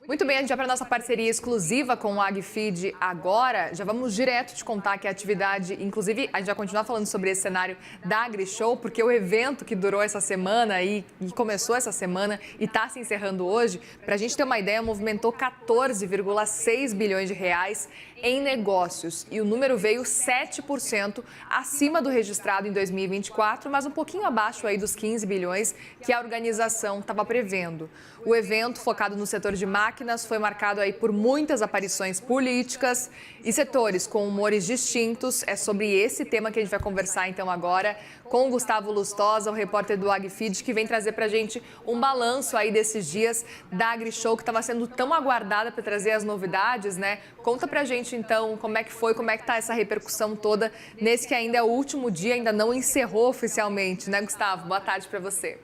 Muito bem, a gente vai para a nossa parceria exclusiva com o AgFeed agora. Já vamos direto te contar que a atividade, inclusive, a gente vai continuar falando sobre esse cenário da AgriShow, porque o evento que durou essa semana e começou essa semana e está se encerrando hoje, para a gente ter uma ideia, movimentou 14,6 bilhões de reais em negócios. E o número veio 7% acima do registrado em 2024, mas um pouquinho abaixo aí dos 15 bilhões que a organização estava prevendo. O evento, focado no setor de máquinas, foi marcado aí por muitas aparições políticas e setores com humores distintos. É sobre esse tema que a gente vai conversar então agora com o Gustavo Lustosa, o repórter do AgFeed, que vem trazer para a gente um balanço aí desses dias da AgriShow, que estava sendo tão aguardada para trazer as novidades, né? Conta para a gente então como é que foi, como é que está essa repercussão toda nesse que ainda é o último dia, ainda não encerrou oficialmente, né, Gustavo? Boa tarde para você.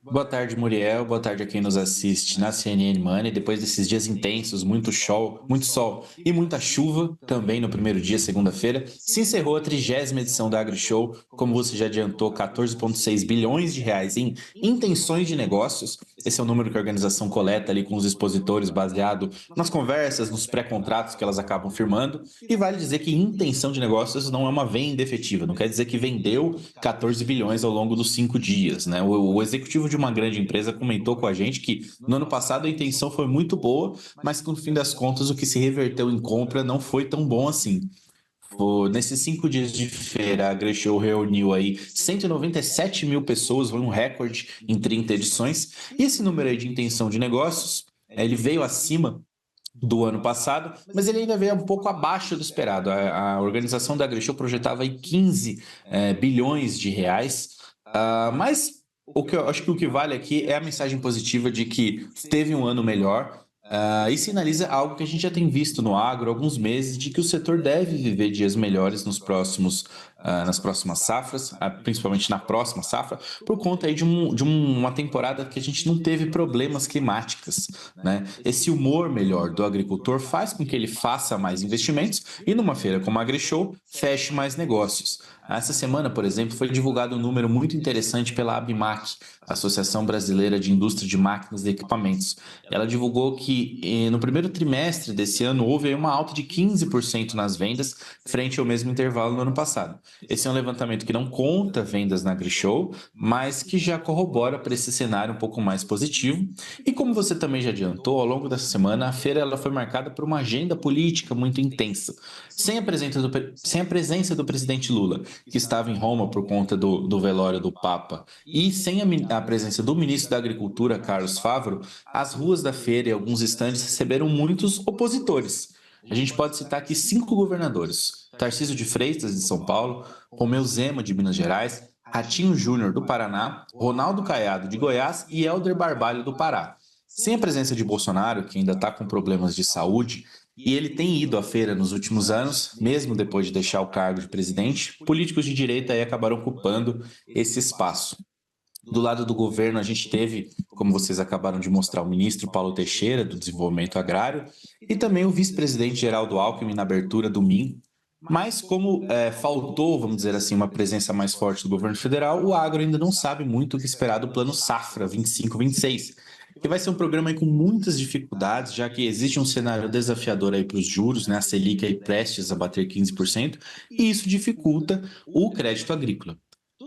Boa tarde, Muriel. Boa tarde a quem nos assiste na CNN Money. Depois desses dias intensos, muito sol e muita chuva, também no primeiro dia, segunda-feira, se encerrou a 30ª edição da AgriShow. Como você já adiantou, 14,6 bilhões de reais em intenções de negócios. Esse é o número que a organização coleta ali com os expositores, baseado nas conversas, nos pré-contratos que elas acabam firmando. E vale dizer que intenção de negócios não é uma venda efetiva, não quer dizer que vendeu 14 bilhões ao longo dos 5 dias, né? O executivo de uma grande empresa comentou com a gente que no ano passado a intenção foi muito boa, mas que no fim das contas o que se reverteu em compra não foi tão bom assim. Nesses 5 dias de feira, a AgriShow reuniu aí 197 mil pessoas, foi um recorde em 30 edições. E esse número aí de intenção de negócios, ele veio acima do ano passado, mas ele ainda veio um pouco abaixo do esperado. A organização da AgriShow projetava aí 15 bilhões de reais, mas o que eu acho que o que vale aqui é a mensagem positiva de que teve um ano melhor. E sinaliza algo que a gente já tem visto no agro há alguns meses, de que o setor deve viver dias melhores nas próximas safras, principalmente na próxima safra, por conta aí de uma temporada que a gente não teve problemas climáticos, né? Esse humor melhor do agricultor faz com que ele faça mais investimentos e numa feira como a AgriShow feche mais negócios. Essa semana, por exemplo, foi divulgado um número muito interessante pela ABMAC, Associação Brasileira de Indústria de Máquinas e Equipamentos. Ela divulgou que no primeiro trimestre desse ano houve uma alta de 15% nas vendas frente ao mesmo intervalo no ano passado. Esse é um levantamento que não conta vendas na AgriShow, mas que já corrobora para esse cenário um pouco mais positivo. E como você também já adiantou, ao longo dessa semana, a feira ela foi marcada por uma agenda política muito intensa. Sem a presença do presidente Lula, que estava em Roma por conta do velório do Papa, e sem a presença do ministro da Agricultura, Carlos Favaro, as ruas da feira e alguns estandes receberam muitos opositores. A gente pode citar aqui 5 governadores: Tarcísio de Freitas, de São Paulo, Romeu Zema, de Minas Gerais, Ratinho Júnior, do Paraná, Ronaldo Caiado, de Goiás e Helder Barbalho, do Pará. Sem a presença de Bolsonaro, que ainda está com problemas de saúde, e ele tem ido à feira nos últimos anos, mesmo depois de deixar o cargo de presidente, políticos de direita aí acabaram ocupando esse espaço. Do lado do governo, a gente teve, como vocês acabaram de mostrar, o ministro Paulo Teixeira, do Desenvolvimento Agrário, e também o vice-presidente Geraldo Alckmin na abertura domingo. Mas como faltou, vamos dizer assim, uma presença mais forte do governo federal, o agro ainda não sabe muito o que esperar do Plano Safra 25-26, que vai ser um programa aí com muitas dificuldades, já que existe um cenário desafiador aí para os juros, né? A Selic aí prestes a bater 15%, e isso dificulta o crédito agrícola.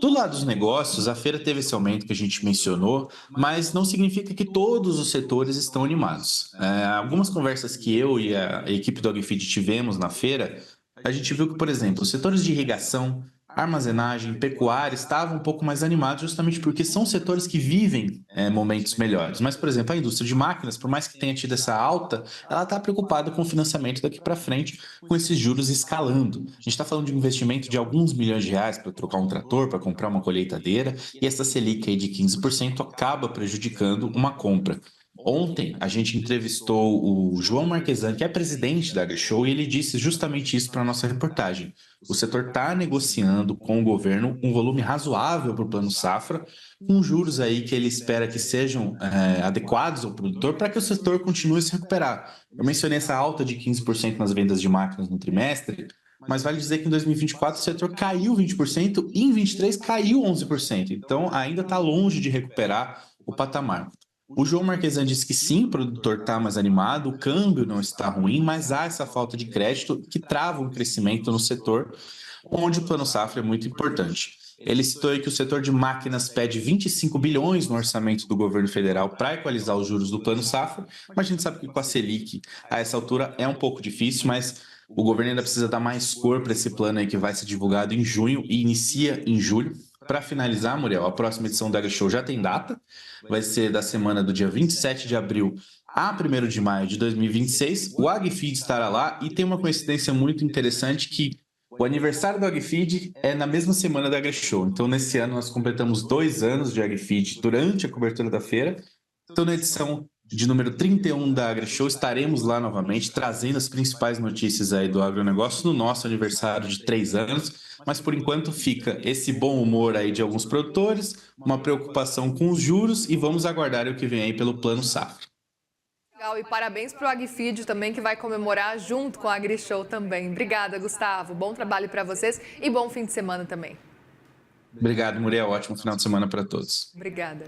Do lado dos negócios, a feira teve esse aumento que a gente mencionou, mas não significa que todos os setores estão animados. Algumas conversas que eu e a equipe do AgFeed tivemos na feira, a gente viu que, por exemplo, os setores de irrigação, armazenagem, pecuária estavam um pouco mais animados justamente porque são setores que vivem momentos melhores. Mas, por exemplo, a indústria de máquinas, por mais que tenha tido essa alta, ela está preocupada com o financiamento daqui para frente, com esses juros escalando. A gente está falando de um investimento de alguns milhões de reais para trocar um trator, para comprar uma colheitadeira, e essa Selic aí de 15% acaba prejudicando uma compra. Ontem a gente entrevistou o João Marquesan, que é presidente da AgriShow, e ele disse justamente isso para a nossa reportagem. O setor está negociando com o governo um volume razoável para o Plano Safra, com juros aí que ele espera que sejam adequados ao produtor para que o setor continue a se recuperar. Eu mencionei essa alta de 15% nas vendas de máquinas no trimestre, mas vale dizer que em 2024 o setor caiu 20% e em 2023 caiu 11%. Então ainda está longe de recuperar o patamar. O João Marquesan disse que sim, o produtor está mais animado, o câmbio não está ruim, mas há essa falta de crédito que trava o crescimento no setor, onde o Plano Safra é muito importante. Ele citou aí que o setor de máquinas pede 25 bilhões no orçamento do governo federal para equalizar os juros do Plano Safra, mas a gente sabe que com a Selic, a essa altura, é um pouco difícil, mas o governo ainda precisa dar mais cor para esse plano aí que vai ser divulgado em junho e inicia em julho. Para finalizar, Muriel, a próxima edição da AgriShow já tem data, vai ser da semana do dia 27 de abril a 1º de maio de 2026. O AgFeed estará lá e tem uma coincidência muito interessante que o aniversário do AgFeed é na mesma semana da AgriShow. Então, nesse ano, nós completamos 2 anos de AgFeed durante a cobertura da feira. Então, na edição de número 31 da AgriShow, estaremos lá novamente, trazendo as principais notícias aí do agronegócio no nosso aniversário de 3 anos. Mas, por enquanto, fica esse bom humor aí de alguns produtores, uma preocupação com os juros e vamos aguardar o que vem aí pelo Plano Safra. Legal, e parabéns para o AgFeed também, que vai comemorar junto com a AgriShow também. Obrigada, Gustavo. Bom trabalho para vocês e bom fim de semana também. Obrigado, Muriel. Ótimo final de semana para todos. Obrigada.